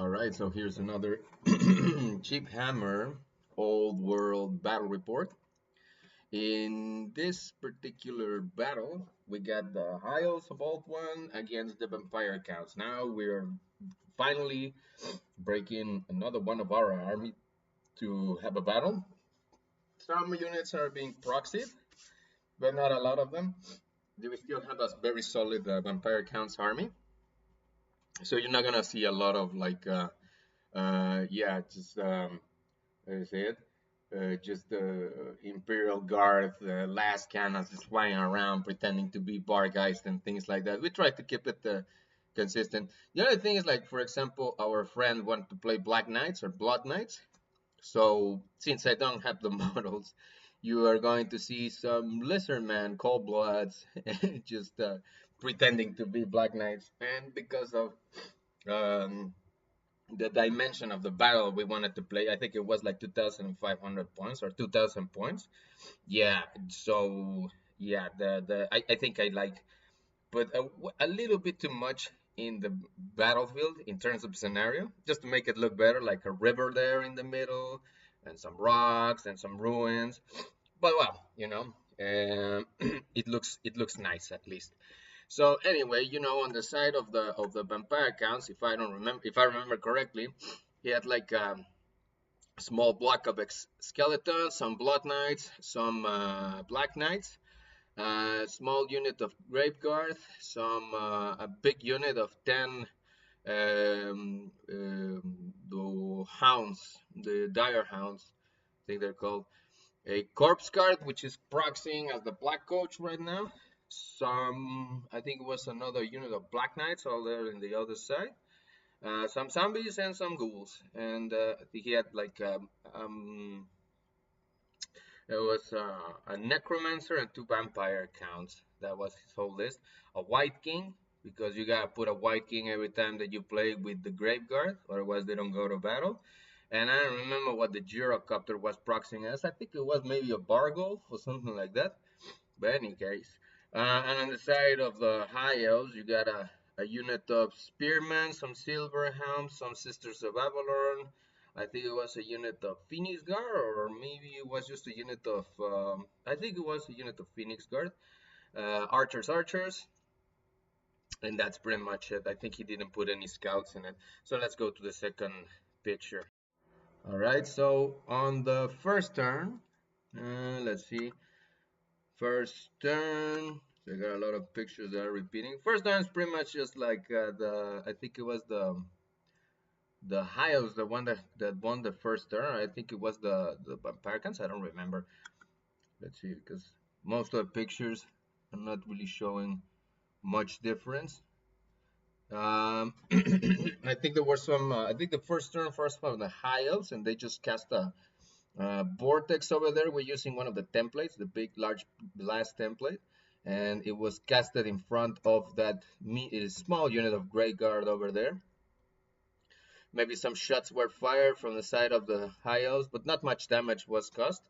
All right, so here's another cheap hammer old world battle report. In this particular battle, we got the High Elves of Old One against the Vampire Counts. Now we're finally breaking another one of our army to have a battle. Some units are being proxied, but not a lot of them. We still have a very solid Vampire Counts army, so you're not gonna see a lot of like, yeah, just I say it. Just the Imperial Guard, the last cannons just flying around pretending to be Bargeist and things like that. We try to keep it consistent. The other thing is, like, for example, our friend wanted to play Black Knights or Blood Knights. So, since I don't have the models, you are going to see some Lizard Man, Cold Bloods, just pretending to be Black Knights. And because of um, the dimension of the battle we wanted to play. I think it was like 2,500 points or 2,000 points. Yeah, so yeah, I think I like put a little bit too much in the battlefield in terms of scenario, just to make it look better, like a river there in the middle, and some rocks and some ruins. But well, it looks nice at least. So anyway, on the side of the vampire counts, if I remember correctly, he had like a small block of skeletons, some blood knights, some black knights, a small unit of graveguard, some a big unit of 10 the hounds, the dire hounds, I think they're called. A corpse guard, which is proxying as the black coach right now. Some, I think it was another unit of black knights all there in the other side. Some zombies and some ghouls, and I think he had like there was a necromancer and two vampire counts. That was his whole list. A white king, because you gotta put a white king every time that you play with the graveguard, otherwise they don't go to battle. And I don't remember what the gyrocopter was proxying as. I think it was maybe a bargolf or something like that. But in any case, and on the side of the high elves, you got a unit of spearmen, some silver helms, some sisters of Avalon. I think it was a unit of Phoenix Guard, or maybe it was just a unit of. I think it was a unit of Phoenix Guard, archers, and that's pretty much it. I think he didn't put any scouts in it. So let's go to the second picture. All right. So on the first turn, let's see. First turn. So I got a lot of pictures that are repeating. First turn is pretty much just like I think it was the Hiles, the one that won the first turn. I think it was the Vampiricans. I don't remember. Let's see, because most of the pictures are not really showing much difference. I think there were some. I think the first one, the High Elves, and they just cast a vortex over there. We're using one of the templates, the big, large blast template, and it was casted in front of that small unit of Grey Guard over there. Maybe some shots were fired from the side of the High Elves, but not much damage was caused.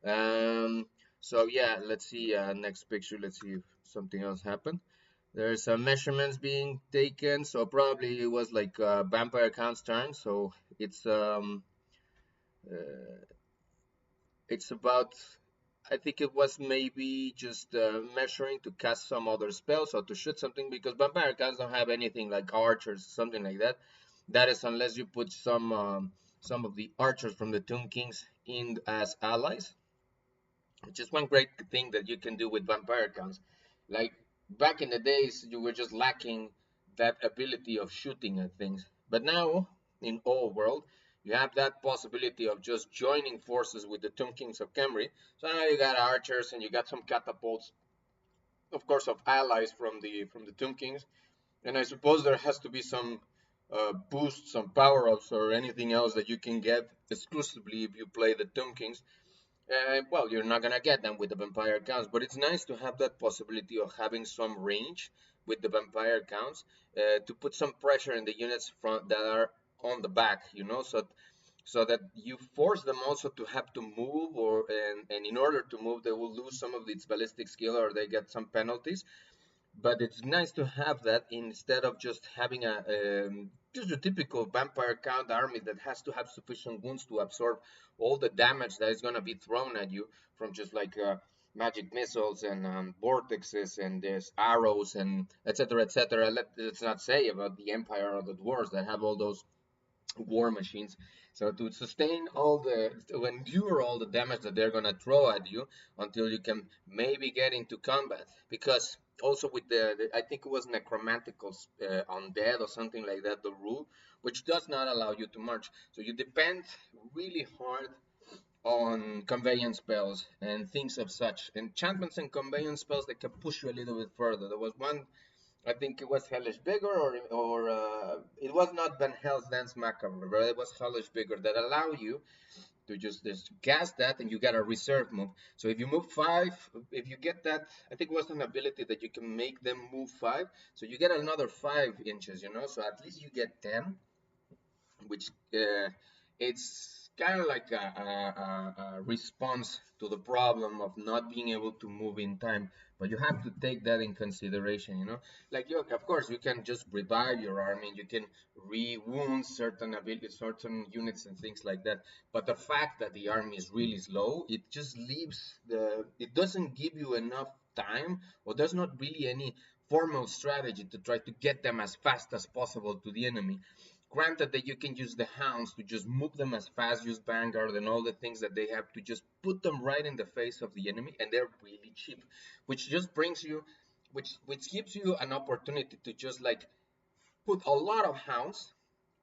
So yeah, let's see next picture. Let's see if something else happened. There's some measurements being taken, so probably it was like Vampire Count's turn. So uh, it's about, I think it was maybe just measuring to cast some other spells or to shoot something, because Vampire Counts don't have anything like archers, something like that. That is unless you put some of the archers from the Tomb Kings in as allies, which is one great thing that you can do with Vampire Counts. Like back in the days, you were just lacking that ability of shooting at things. But now, in all world, you have that possibility of just joining forces with the Tomb Kings of Camry. So now you got archers and you got some catapults, of course, of allies from the Tomb Kings. And I suppose there has to be some boosts, some power-ups, or anything else that you can get exclusively if you play the Tomb Kings. Well, you're not gonna get them with the vampire counts, but it's nice to have that possibility of having some range with the vampire counts to put some pressure in the units front that are on the back, so that you force them also to have to move, and in order to move, they will lose some of its ballistic skill or they get some penalties. but it's nice to have that instead of just having a just a typical vampire count army that has to have sufficient wounds to absorb all the damage that is going to be thrown at you from just like magic missiles and vortexes and there's arrows and etc etc. Let's not say about the empire or the dwarves that have all those war machines. So to sustain all the, to endure all the damage that they're gonna throw at you until you can maybe get into combat. Because also with I think it was necromantical undead or something like that, the rule, which does not allow you to march. So you depend really hard on conveyance spells and things of such. Enchantments and conveyance spells that can push you a little bit further. There was one, I think it was Hellish Vigor, or it was not Van Hell's Dance Macabre, but it was Hellish Vigor that allow you to just cast that, and you get a reserve move. So if you move 5, if you get that, I think it was an ability that you can make them move 5, so you get another 5 inches, so at least you get 10, which it's kind of like a response to the problem of not being able to move in time. But you have to take that in consideration. Like, you, of course, you can just revive your army, you can re-wound certain abilities, certain units, and things like that. But the fact that the army is really slow, it just leaves it doesn't give you enough time, or there's not really any formal strategy to try to get them as fast as possible to the enemy. Granted that you can use the hounds to just move them as fast, use Vanguard and all the things that they have to just put them right in the face of the enemy, and they're really cheap, which just brings you, which gives you an opportunity to just like put a lot of hounds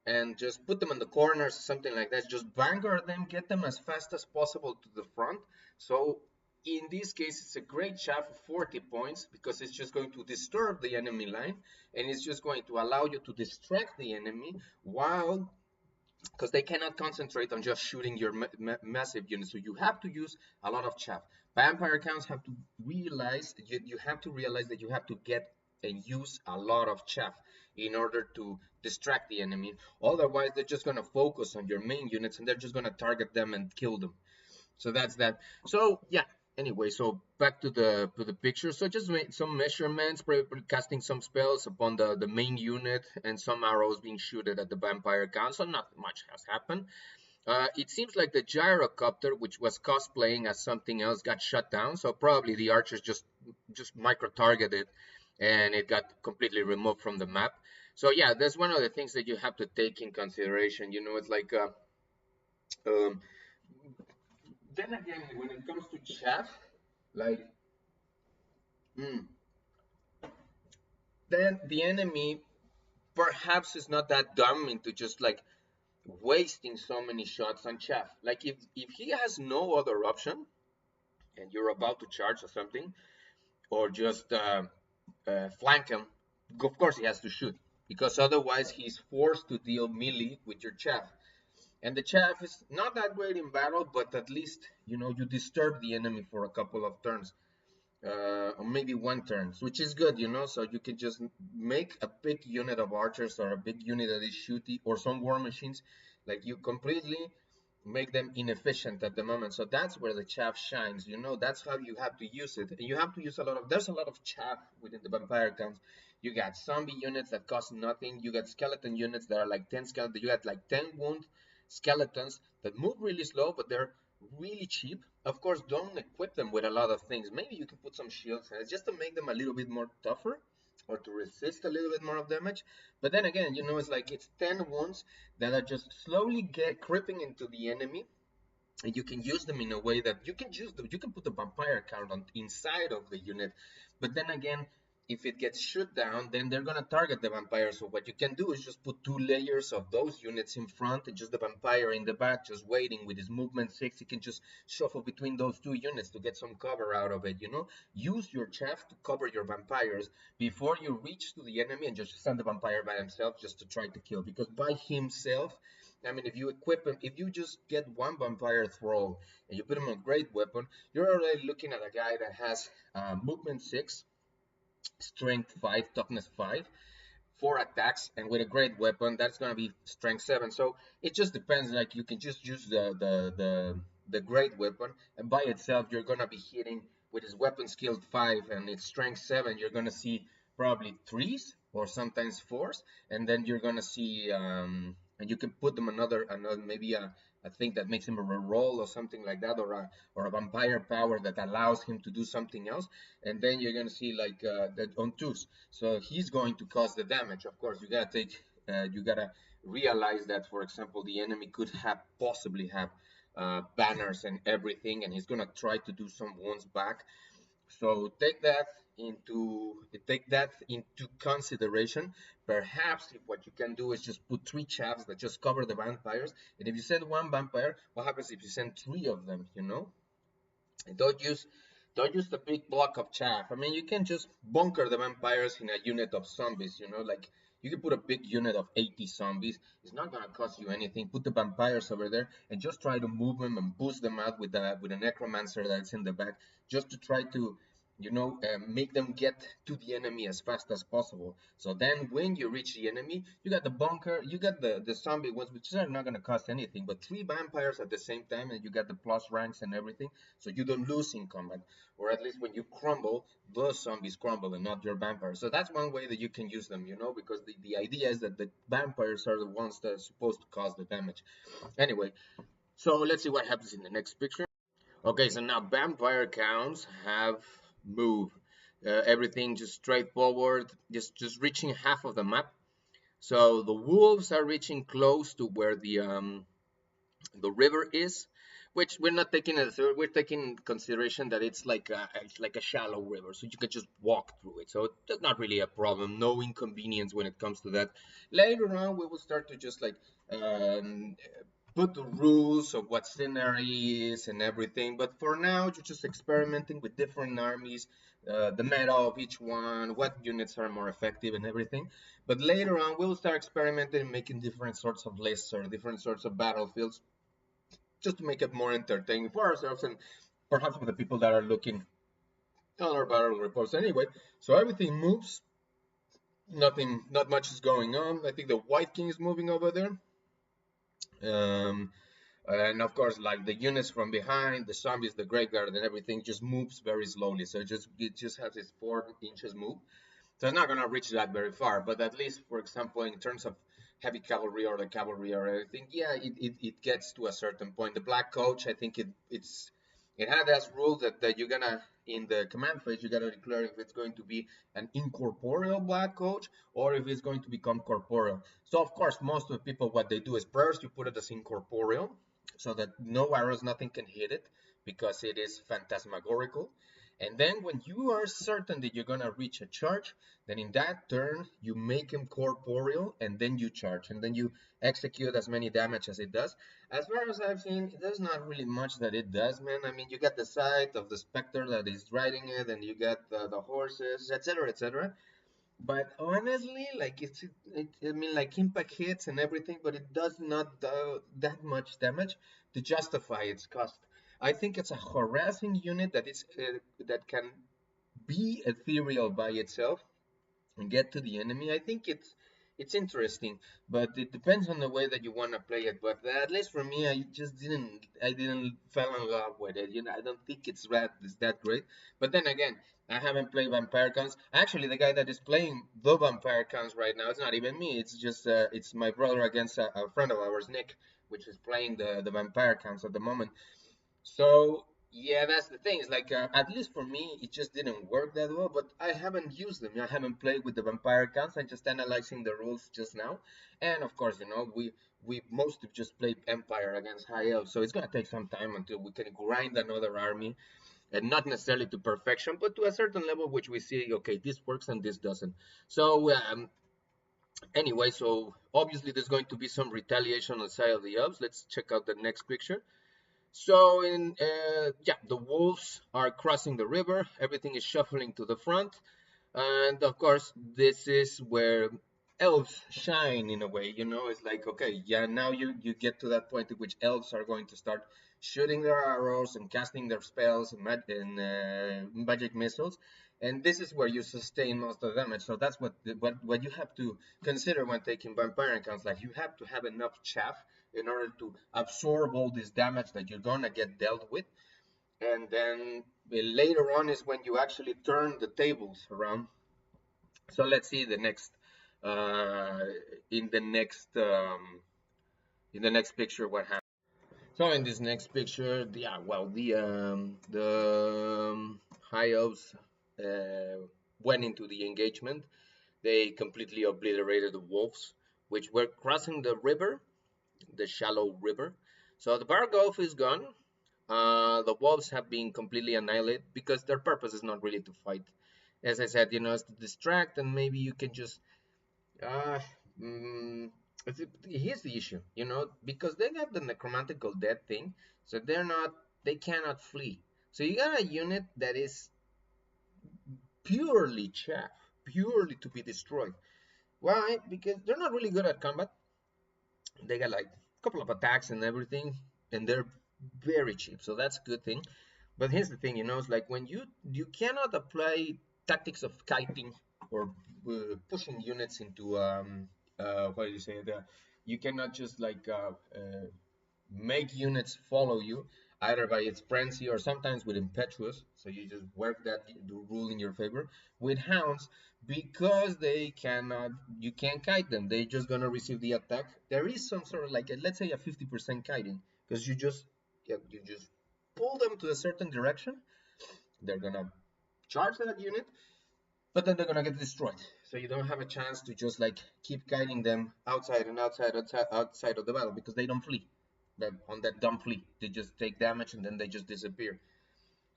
and just put them in the corners, something like that. Just vanguard them, get them as fast as possible to the front. So in this case, it's a great shot for 40 points because it's just going to disturb the enemy line, and it's just going to allow you to distract the enemy while, because they cannot concentrate on just shooting your massive units. So you have to use a lot of chaff. Vampire counts have to realize, you have to realize that you have to get and use a lot of chaff in order to distract the enemy. Otherwise, they're just going to focus on your main units and they're just going to target them and kill them. So that's that. So yeah. Anyway, so back to the picture. So just some measurements, casting some spells upon the main unit, and some arrows being shooted at the vampire council. Not much has happened. It seems like the gyrocopter, which was cosplaying as something else, got shut down. So probably the archers just micro targeted, and it got completely removed from the map. So yeah, that's one of the things that you have to take in consideration. It's like um, then again, when it comes to chaff, like, mm, then the enemy perhaps is not that dumb into just like wasting so many shots on chaff. Like, if he has no other option and you're about to charge or something, or just flank him, of course he has to shoot, because otherwise he's forced to deal melee with your chaff. And the chaff is not that great in battle, but at least you disturb the enemy for a couple of turns, or maybe one turn, which is good, so you can just make a big unit of archers or a big unit that is shooty, or some war machines, like you completely make them inefficient at the moment. So that's where the chaff shines. That's how you have to use it. And you have to use there's a lot of chaff within the vampire counts. You got zombie units that cost nothing. You got skeleton units that are like 10 skeletons. You got like 10 wound skeletons that move really slow, but they're really cheap. Of course, don't equip them with a lot of things. Maybe you can put some shields in it just to make them a little bit more tougher, or to resist a little bit more of damage. But then again, it's like it's 10 wounds that are just slowly creeping into the enemy, and you can use them in a way that you can put the vampire count on inside of the unit. But then again, if it gets shut down, then they're gonna target the vampire. So what you can do is just put 2 layers of those units in front, and just the vampire in the back, just waiting with his movement 6. He can just shuffle between those 2 units to get some cover out of it. Use your chaff to cover your vampires before you reach to the enemy, and just send the vampire by himself just to try to kill. Because by himself, I mean, if you equip him, if you just get one vampire throw and you put him on a great weapon, you're already looking at a guy that has movement 6, strength 5, toughness 5, 4 attacks, and with a great weapon, that's gonna be strength 7. So it just depends. Like, you can just use the great weapon, and by itself, you're gonna be hitting with his weapon skill 5 and its strength 7. You're gonna see probably threes or sometimes fours, and then you're gonna see, and you can put them another maybe a thing that makes him a roll or something like that, or a vampire power that allows him to do something else, and then you're gonna see like that on twos. So he's going to cause the damage. Of course, you gotta realize that, for example, the enemy could have possibly have banners and everything, and he's gonna try to do some wounds back. So take that into consideration. Perhaps if what you can do is just put three chaps that just cover the vampires, and if you send one vampire, what happens if you send three of them? And don't use the big block of chaff. I mean, you can just bunker the vampires in a unit of zombies. Like you can put a big unit of 80 zombies. It's not gonna cost you anything. Put the vampires over there and just try to move them and boost them out with a necromancer that's in the back, just to try to make them get to the enemy as fast as possible. So then when you reach the enemy, you got the bunker, you got the zombie ones, which are not going to cost anything, but three vampires at the same time, and you got the plus ranks and everything, so you don't lose in combat. Or at least when you crumble, those zombies crumble and not your vampires. So that's one way that you can use them, because the idea is that the vampires are the ones that are supposed to cause the damage. Anyway, so let's see what happens in the next picture. Okay, so now vampire counts have moved. Everything just straightforward, just reaching half of the map. So the wolves are reaching close to where the river is, which we're not taking as we're taking consideration that it's like a shallow river, so you can just walk through it. So that's not really a problem. No inconvenience when it comes to that. Later on, we will start to just like um, put the rules of what scenery is and everything. But for now, you're just experimenting with different armies, the meta of each one, what units are more effective, and everything. But later on, we'll start experimenting, making different sorts of lists or different sorts of battlefields, just to make it more entertaining for ourselves and perhaps for the people that are looking on our battle reports. Anyway, so everything moves. Not much is going on. I think the White King is moving over there. Um, and of course, like the units from behind, the zombies, the graveyard, and everything just moves very slowly. So it just has its 4 inches move. So it's not going to reach that very far, but at least, for example, in terms of heavy cavalry or the cavalry or everything, yeah, it gets to a certain point. The black coach, I think it had as rule that you're gonna, in the command phase, you gotta declare if it's going to be an incorporeal black coach or if it's going to become corporeal. So of course, most of the people, what they do is first you put it as incorporeal, so that no arrows, nothing can hit it because it is phantasmagorical. And then when you are certain that you're gonna reach a charge, then in that turn you make him corporeal, and then you charge, and then you execute as many damage as it does. As far as I've seen, there's not really much that it does, man. I mean, you got the sight of the specter that is riding it, and you got the horses, etc., etc. But honestly, like I mean, like impact hits and everything, but it does not do that much damage to justify its cost. I think it's a harassing unit that can be ethereal by itself and get to the enemy. I think it's interesting, but it depends on the way that you want to play it. But at least for me, I didn't fell in love with it. I don't think it's that great. But then again, I haven't played Vampire Counts. Actually, the guy that is playing the Vampire Counts right now, it's not even me. It's just it's my brother against a friend of ours, Nick, which is playing the Vampire Counts at the moment. So yeah, that's the thing. It's like at least for me, it just didn't work that well. But I haven't used them. I haven't played with the vampire accounts. I'm just analyzing the rules just now. And of course, we mostly just played Empire against High Elves, so it's gonna take some time until we can grind another army, and not necessarily to perfection, but to a certain level, which we see, okay, this works and this doesn't. So anyway, so obviously there's going to be some retaliation on the side of the Elves. Let's check out the next picture. So yeah, the wolves are crossing the river. Everything is shuffling to the front, and of course, this is where elves shine in a way. It's like, okay, yeah, now you get to that point at which elves are going to start shooting their arrows and casting their spells and magic missiles, and this is where you sustain most of the damage. So that's what you have to consider when taking vampire accounts. Like, you have to have enough chaff in order to absorb all this damage that you're gonna get dealt with, and then later on is when you actually turn the tables around So let's see the next uh, in the next picture what happens. So in this next picture, yeah, well, the high elves went into the engagement. They completely obliterated the wolves, which were crossing the river, the shallow river. So the Bargolf is gone. The wolves have been completely annihilated because their purpose is not really to fight. As I said, it's to distract, and maybe you can just uh, mm, here's the issue, because they got the necromantical dead thing, so they cannot flee. So you got a unit that is purely chaff, purely to be destroyed. Why? Because they're not really good at combat. They got like a couple of attacks and everything, and they're very cheap, so that's a good thing. But here's the thing, it's like when you cannot apply tactics of kiting or pushing units into what do you say? You cannot just like make units follow you either by its frenzy or sometimes with impetuous. So you just work that the rule in your favor with hounds because they cannot, you can't kite them. They're just gonna receive the attack. There is some sort of like let's say a 50% kiting because you just pull them to a certain direction. They're gonna charge that unit, but then they're gonna get destroyed. So you don't have a chance to just like keep guiding them outside and outside of the battle because they don't flee. That on that don't flee, they just take damage and then they just disappear.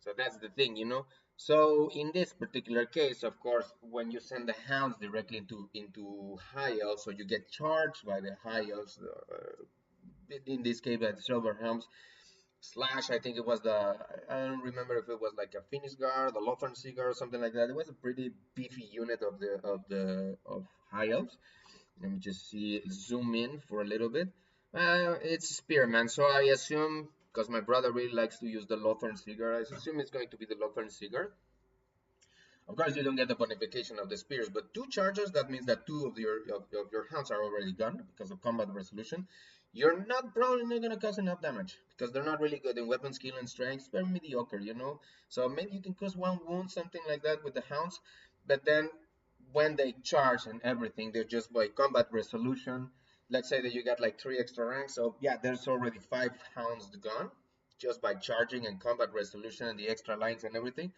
So that's the thing. So in this particular case, of course, when you send the hounds directly into high elves, so you get charged by the high elves. In this case, by the silver hounds, slash I think it was I don't remember if it was like a Phoenix Guard, a Lothern Seaguard or something like that. It was a pretty beefy unit of high elves. Let me just see zoom in for a little bit. It's Spearman, so I assume because my brother really likes to use the Lothern Seaguard, I assume it's going to be the Lothern Seaguard. Of course, you don't get the bonification of the spears, but two charges, that means that two of your hounds are already gone because of combat resolution. You're not probably not going to cause enough damage because they're not really good in weapon skill and strength. Very mediocre. So maybe you can cause one wound, something like that with the hounds. But then when they charge and everything, they're just by combat resolution. Let's say that you got like 3 extra ranks. So yeah, there's already 5 hounds gone just by charging and combat resolution and the extra lines and everything,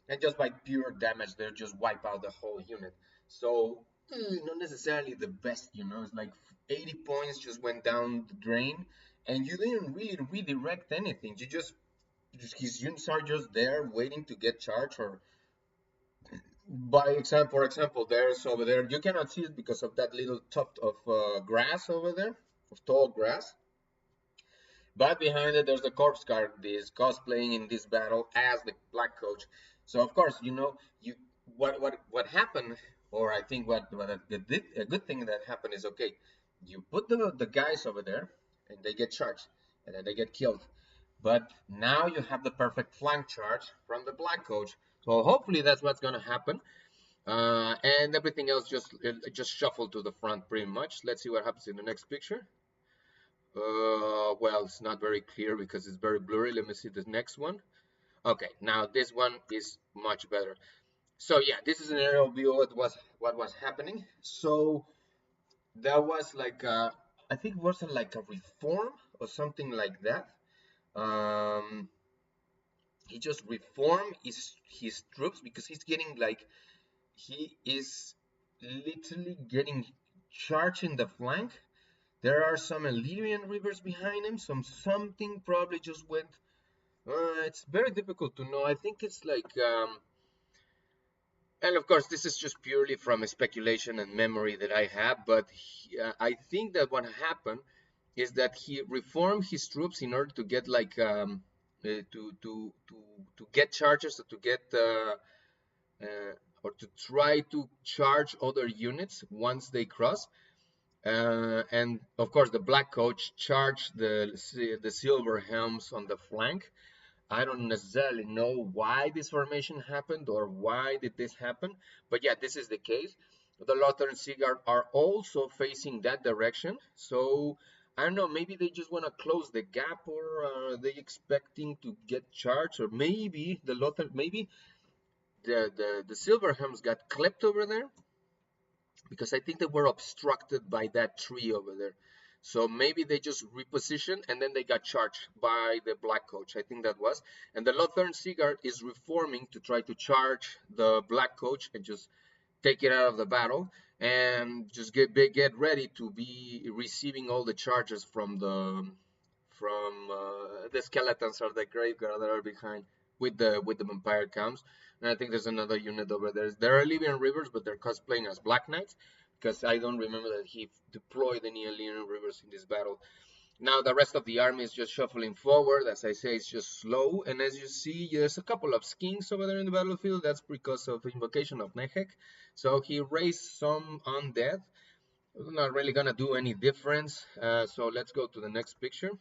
and just by pure damage they just wipe out the whole unit. So not necessarily the best. It's like 80 points just went down the drain, and you didn't really redirect anything. His units are just there waiting to get charged. Or for example, there's over there, you cannot see it because of that little tuft of grass over there, of tall grass. But behind it, there's the corpse guard, this cosplaying in this battle as the Black Coach. So of course, you what happened, or I think what a good thing that happened is, okay, you put the guys over there, and they get charged, and then they get killed. But now you have the perfect flank charge from the Black Coach. So hopefully that's what's gonna happen. And everything else just shuffle to the front pretty much. Let's see what happens in the next picture. Well, it's not very clear because it's very blurry. Let me see the next one. Okay, now this one is much better. So yeah, this is an aerial view of what was happening. So there was like I think it was like a reform or something like that. Um, he just reformed his troops because he's getting like he is literally getting charged in the flank. There are some Illyrian rivers behind him. Something probably just went. It's very difficult to know. I think it's like, and of course, this is just purely from a speculation and memory that I have. But I think that what happened is that he reformed his troops in order to get like to get charges or to get uh, or to try to charge other units once they cross. And of course, the Black Coach charged the Silver Helms on the flank. I don't necessarily know why this formation happened or why did this happen, but yeah, this is the case. The Lothar Seaguard are also facing that direction, so I don't know. Maybe they just want to close the gap, or are they expecting to get charged, or maybe the Silver Helms got clipped over there. because I think they were obstructed by that tree over there. So maybe they just repositioned and then they got charged by the black coach. I think that was. And the Lothern Seaguard is reforming to try to charge the black coach and just take it out of the battle and just get ready to be receiving all the charges from the skeletons or the graveyard that are behind with the vampire camps. And I think there's another unit over there. There are Libyan Rivers, but they're cosplaying as Black Knights because I don't remember that he deployed any Libyan Rivers in this battle. Now the rest of the army is just shuffling forward. As I say, it's just slow. And as you see, there's a couple of skins over there in the battlefield. That's because of invocation of Nehek. So he raised some undead. It's not really gonna do any difference. So let's go to the next picture.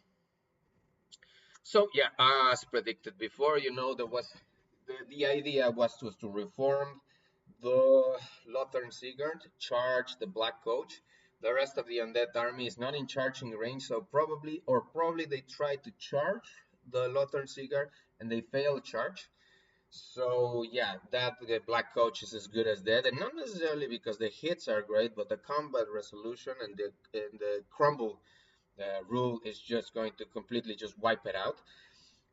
So yeah, as predicted before, there was the idea was to reform the Lothern Seaguard, charge the Black Coach. The rest of the undead army is not in charging range, so probably they tried to charge the Lothern Seaguard and they failed charge. So yeah, that the Black Coach is as good as dead, and not necessarily because the hits are great, but the combat resolution and the crumble rule is just going to completely just wipe it out.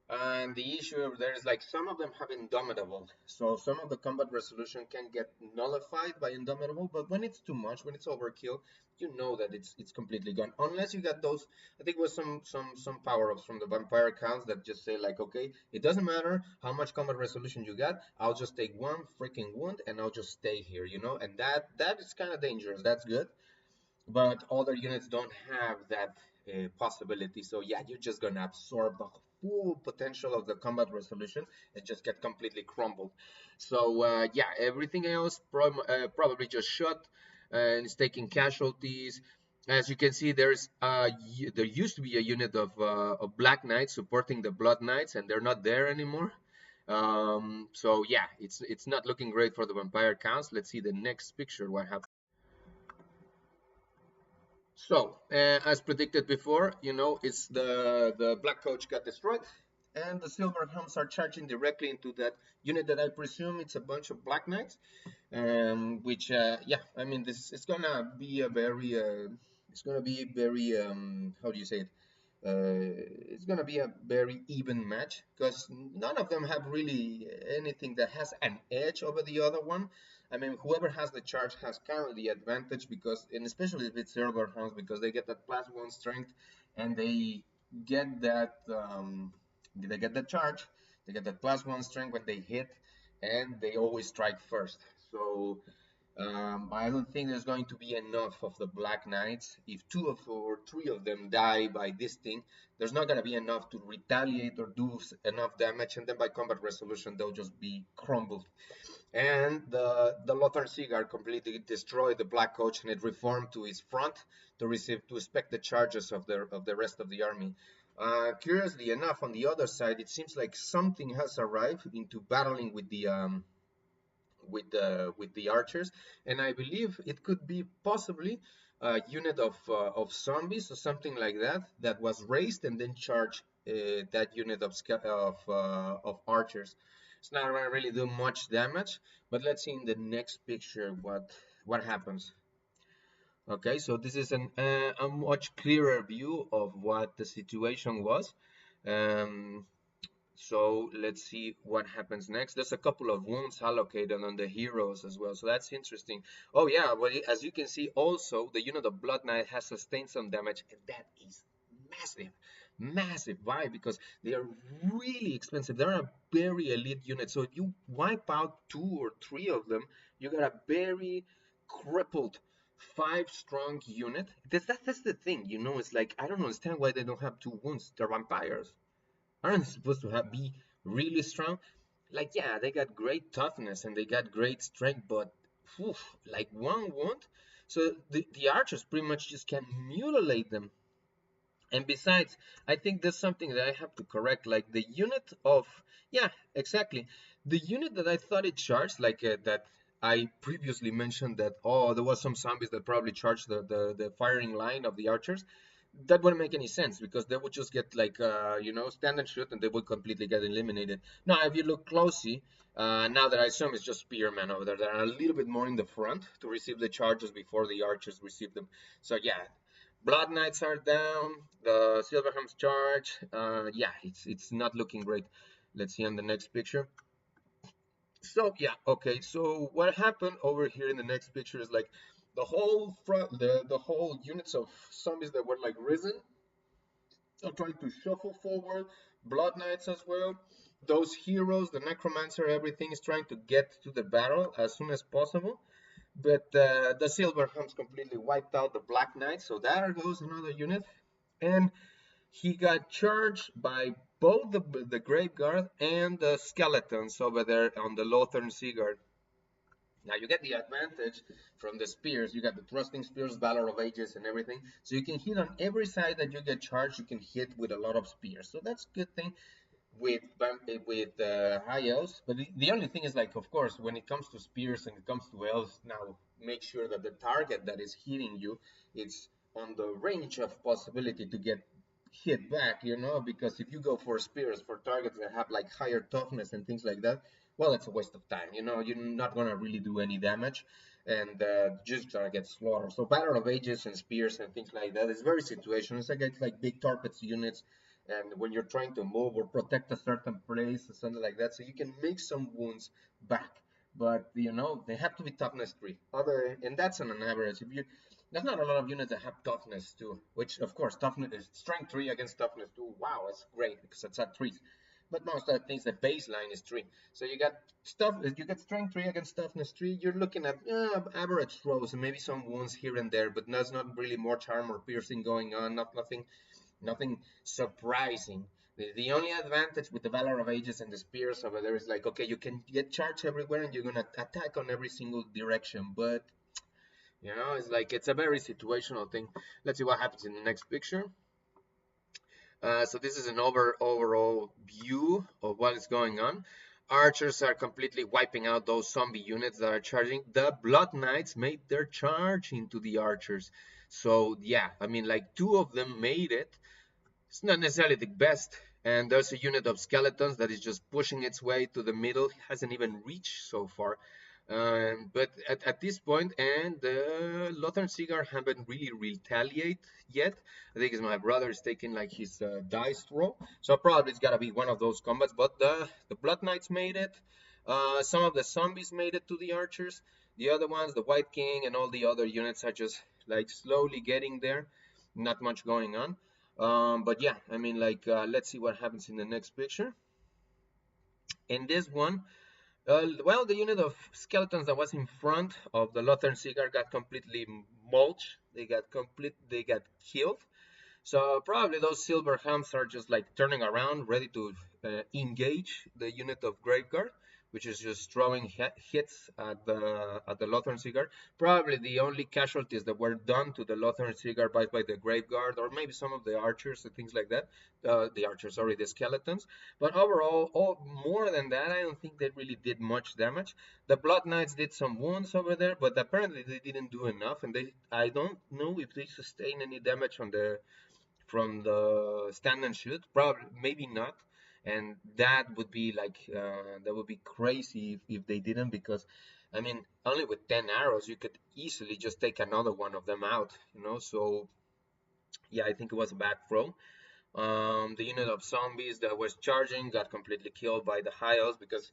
And the issue over there is like some of them have Indomitable, so some of the combat resolution can get nullified by Indomitable. But when it's too much, when it's overkill, you know that it's completely gone. Unless you got those, I think with some power ups from the vampire accounts that just say like, okay, it doesn't matter how much combat resolution you got, I'll just take one freaking wound and I'll just stay here. And that is kind of dangerous. That's good, but other units don't have that possibility. So yeah, you're just gonna absorb the full potential of the combat resolution and just get completely crumbled. So yeah, everything else probably just shot and it's taking casualties. As you can see, there used to be a unit of Black Knights supporting the Blood Knights, and they're not there anymore. So yeah, it's not looking great for the vampire counts. Let's see the next picture. What happens? So, as predicted before, it's the Black Coach got destroyed, and the Silver Helms are charging directly into that unit that I presume it's a bunch of Black Knights, which, yeah, I mean, this is gonna be a very, how do you say it? It's going to be a very even match because none of them have really anything that has an edge over the other one. I mean, whoever has the charge has kind of the advantage because, and especially if it's Silver Hounds, because they get that +1 strength and get that, they get the charge, they get that +1 strength when they hit, and they always strike first. So I don't think there's going to be enough of the Black Knights. If two of or three of them die by this thing, there's not going to be enough to retaliate or do enough damage, and then by combat resolution, they'll just be crumbled. And the Lothar Seaguard completely destroyed the Black Coach, and it reformed to its front to expect the charges of the rest of the army. Curiously enough, on the other side, it seems like something has arrived into battling with the archers, and I believe it could be possibly a unit of zombies or something like that was raised and then charged that unit of archers. It's not gonna really do much damage, but let's see in the next picture what happens. Okay, so this is a much clearer view of what the situation was. Um, so let's see what happens next. There's a couple of wounds allocated on the heroes as well, so that's interesting. Oh yeah, well, as you can see, also the unit of Blood Knight has sustained some damage, and that is massive, massive. Why? Because they are really expensive. They're a very elite unit. So if you wipe out two or three of them, you got a very crippled 5 strong unit. That's the thing. It's like I don't understand why they don't have 2 wounds. They're vampires, aren't supposed to be really strong. Like, yeah, they got great toughness and they got great strength, but like 1 wound. So the archers pretty much just can mutilate them. And besides, I think there's something that I have to correct. Like the unit of, yeah, exactly. The unit that I thought it charged, like that I previously mentioned that, oh, there was some zombies that probably charged the firing line of the archers. that wouldn't make any sense because they would just get like stand and shoot and they would completely get eliminated. Now, if you look closely, now that I assume it's just spearmen over there, they're a little bit more in the front to receive the charges before the archers receive them. So yeah, Blood Knights are down. The Silverham's charge. Yeah, it's not looking great. Let's see on the next picture. So yeah, okay. So what happened over here in the next picture is like the whole front, the whole units of zombies that were like risen are trying to shuffle forward. Blood Knights as well. Those heroes, the Necromancer, everything is trying to get to the battle as soon as possible. But the Silverham's completely wiped out the Black Knight, so there goes another unit. And he got charged by both the Grave Guard and the skeletons over there on the Lothern Seaguard. Now you get the advantage from the spears. You got the thrusting spears, Valor of Ages, and everything. So you can hit on every side that you get charged. You can hit with a lot of spears. So that's a good thing with high elves. But the only thing is like, of course, when it comes to spears and it comes to elves, now make sure that the target that is hitting you, it's on the range of possibility to get hit back. Because if you go for spears for targets that have like higher toughness and things like that, well, it's a waste of time. You're not gonna really do any damage. And just gonna get slaughtered. So Battle of Ages and spears and things like that is very situational. It's like big torpedo units, and when you're trying to move or protect a certain place or something like that, so you can make some wounds back. But they have to be toughness 3. And that's on an average. If you There's not a lot of units that have toughness 2, which of course toughness is strength 3 against toughness 2. Wow, that's great because it's at 3. But most of the things, the baseline is 3. So you get strength 3 against toughness 3. You're looking at average throws and maybe some wounds here and there, but there's not really more charm or piercing going on. Nothing surprising. The only advantage with the Valor of Ages and the spears over there is like, okay, you can get charged everywhere and you're gonna attack on every single direction, but it's like it's a very situational thing. Let's see what happens in the next picture. So this is an overall view of what is going on. Archers are completely wiping out those zombie units that are charging. The Blood Knights made their charge into the archers. So yeah, I mean, like 2 of them made it. It's not necessarily the best. And there's a unit of skeletons that is just pushing its way to the middle. It hasn't even reached so far. But at this point, and the Lothar Cigar haven't really retaliate yet. I think it's my brother is taking like his dice roll. So probably it's gotta be one of those combats. But the Blood Knights made it. Some of the zombies made it to the archers. The other ones, the White King and all the other units are just like slowly getting there. Not much going on. But yeah, I mean, like, let's see what happens in the next picture. In this one, well, the unit of skeletons that was in front of the Lothern Cigar got completely mulched. They got killed. So probably those silver hams are just like turning around, ready to engage the unit of Graveguard, which is just throwing hits at the Lothern Cigar. Probably the only casualties that were done to the Lothern Cigar by the Graveguard, or maybe some of the archers and things like that. The archers, sorry, the skeletons. But overall, more than that, I don't think they really did much damage. The Blood Knights did some wounds over there, but apparently they didn't do enough, and I don't know if they sustained any damage from the stand and shoot. Probably, maybe not. And that would be like that would be crazy if they didn't, because I mean, only with 10 arrows you could easily just take another one of them out. So yeah, I think it was a bad throw. The unit of zombies that was charging got completely killed by the high elves because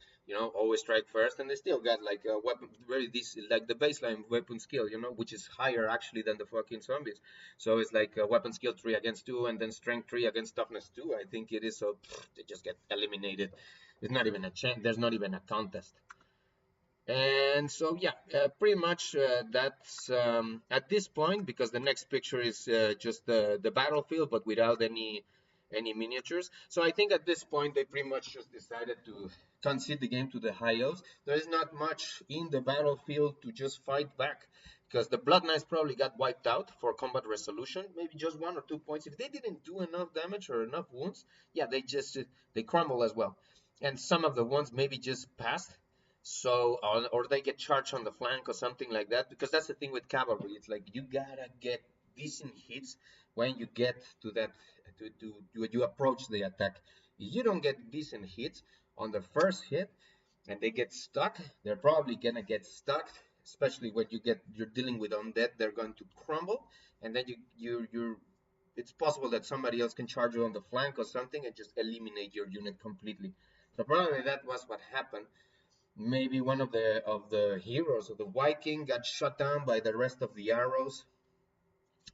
always strike first, and they still got like a weapon, very this like the baseline weapon skill, which is higher actually than the fucking zombies. So it's like a weapon skill 3 against 2, and then strength 3 against toughness 2. I think it is, so they just get eliminated. There's not even a chance. There's not even a contest. And so yeah, pretty much that's at this point, because the next picture is just the battlefield but without any miniatures. So I think at this point they pretty much just decided to concede the game to the high elves. There is not much in the battlefield to just fight back, because the Blood Knights probably got wiped out for combat resolution, maybe just 1 or 2 points. If they didn't do enough damage or enough wounds, yeah, they crumble as well. And some of the ones maybe just passed, so or they get charged on the flank or something like that, because that's the thing with cavalry. It's like you gotta get decent hits when you get to that when you approach the attack. If you don't get decent hits on the first hit and they get stuck, they're probably gonna get stuck. Especially when you're dealing with undead, they're going to crumble, and then you're it's possible that somebody else can charge you on the flank or something and just eliminate your unit completely. So probably that was what happened. Maybe one of the heroes of the Viking got shot down by the rest of the arrows.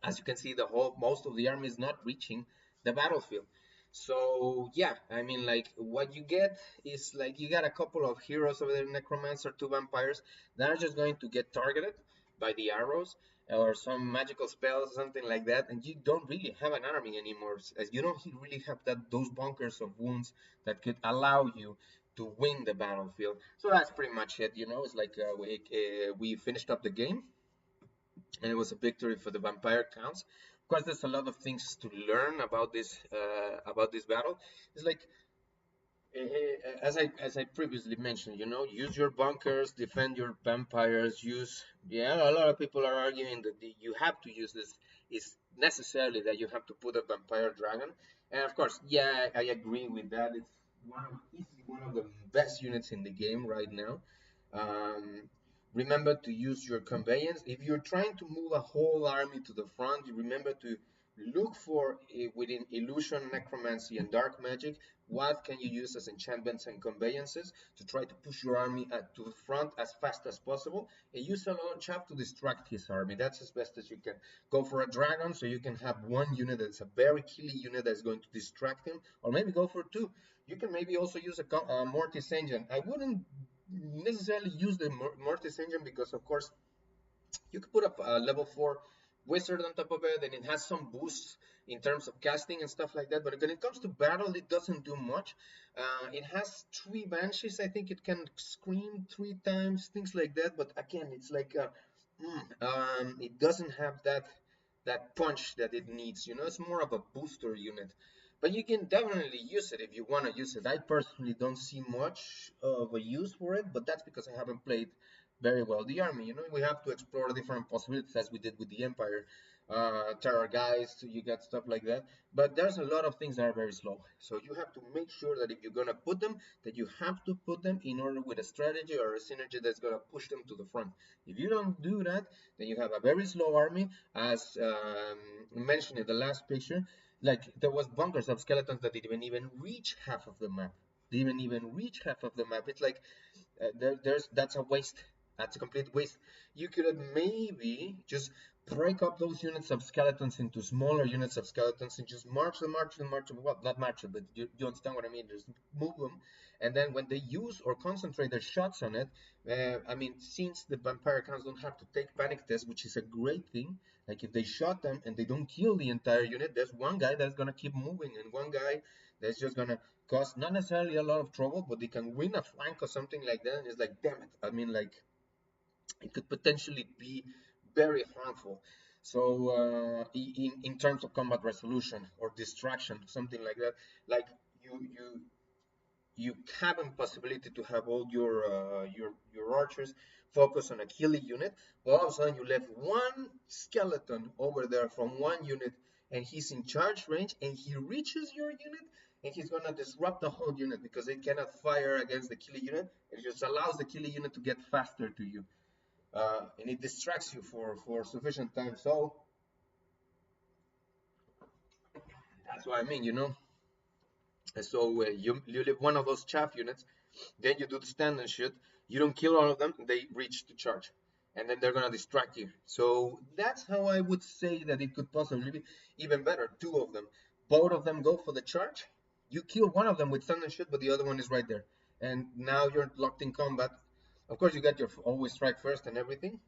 As you can see, the whole most of the army is not reaching the battlefield. So yeah, I mean, like what you get is like you got a couple of heroes over there, necromancer, two vampires that are just going to get targeted by the arrows or some magical spells, something like that, and you don't really have an army anymore, as you don't really have those bunkers of wounds that could allow you to win the battlefield. So that's pretty much it. It's like we finished up the game and it was a victory for the vampire counts. Of course, there's a lot of things to learn about this battle. It's like as I previously mentioned, use your bunkers, defend your vampires. A lot of people are arguing that you have to use this. Is necessarily that you have to put a vampire dragon, and of course, yeah, I agree with that. It's easily one of the best units in the game right now. Um, Remember to use your conveyance if you're trying to move a whole army to the front. You remember to look for within illusion, necromancy, and dark magic what can you use as enchantments and conveyances to try to push your army to the front as fast as possible? And use a launch up to distract his army. That's as best as you can. Go for a dragon so you can have one unit that's a very killy unit that's going to distract him, or maybe go for two. You can maybe also use a Mortis engine. I wouldn't necessarily use the Mortis engine because, of course, you could put up a level 4 wizard on top of it, and it has some boosts in terms of casting and stuff like that. But when it comes to battle, it doesn't do much. It has 3 banshees. I think it can scream 3 times, things like that. But again, it's like it doesn't have that punch that it needs. It's more of a booster unit. But you can definitely use it if you want to use it. I personally don't see much of a use for it, but that's because I haven't played very well the army. We have to explore different possibilities as we did with the Empire. Terror guys, you got stuff like that. But there's a lot of things that are very slow. So you have to make sure that if you're gonna put them, that you have to put them in order with a strategy or a synergy that's gonna push them to the front. If you don't do that, then you have a very slow army, as mentioned in the last picture. Like there was bunkers of skeletons that didn't even reach half of the map. They didn't even reach half of the map. It's like that's a waste. That's a complete waste. You could have maybe just break up those units of skeletons into smaller units of skeletons and just march them. Well, not march them, but you understand what I mean. Just move them, and then when they use or concentrate their shots on it, I mean, since the vampire accounts don't have to take panic tests, which is a great thing. Like if they shot them and they don't kill the entire unit, there's one guy that's gonna keep moving, and one guy that's just gonna cause not necessarily a lot of trouble, but they can win a flank or something like that. And it's like, damn it. I mean, like, it could potentially be very harmful. So, in terms of combat resolution or distraction, something like that, like you have a possibility to have all your archers focus on a killing unit. But all of a sudden, you left one skeleton over there from one unit, and he's in charge range, and he reaches your unit, and he's gonna disrupt the whole unit because it cannot fire against the killing unit. It just allows the killing unit to get faster to you, and it distracts you for sufficient time. So that's what I mean, So you leave one of those chaff units, then you do the stand and shoot. You don't kill all of them; they reach the charge, and then they're gonna distract you. So that's how I would say that it could possibly be even better. Two of them, both of them go for the charge. You kill one of them with stand and shoot, but the other one is right there, and now you're locked in combat. Of course, you got your always strike first and everything,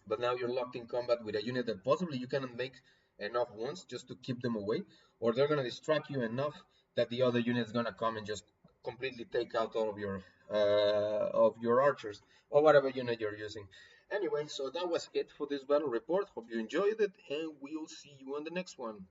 but now you're locked in combat with a unit that possibly you cannot make enough wounds just to keep them away, or they're gonna distract you enough that the other unit is gonna come and just completely take out all of your archers or whatever unit you're using. Anyway, so that was it for this battle report. Hope you enjoyed it, and we'll see you on the next one.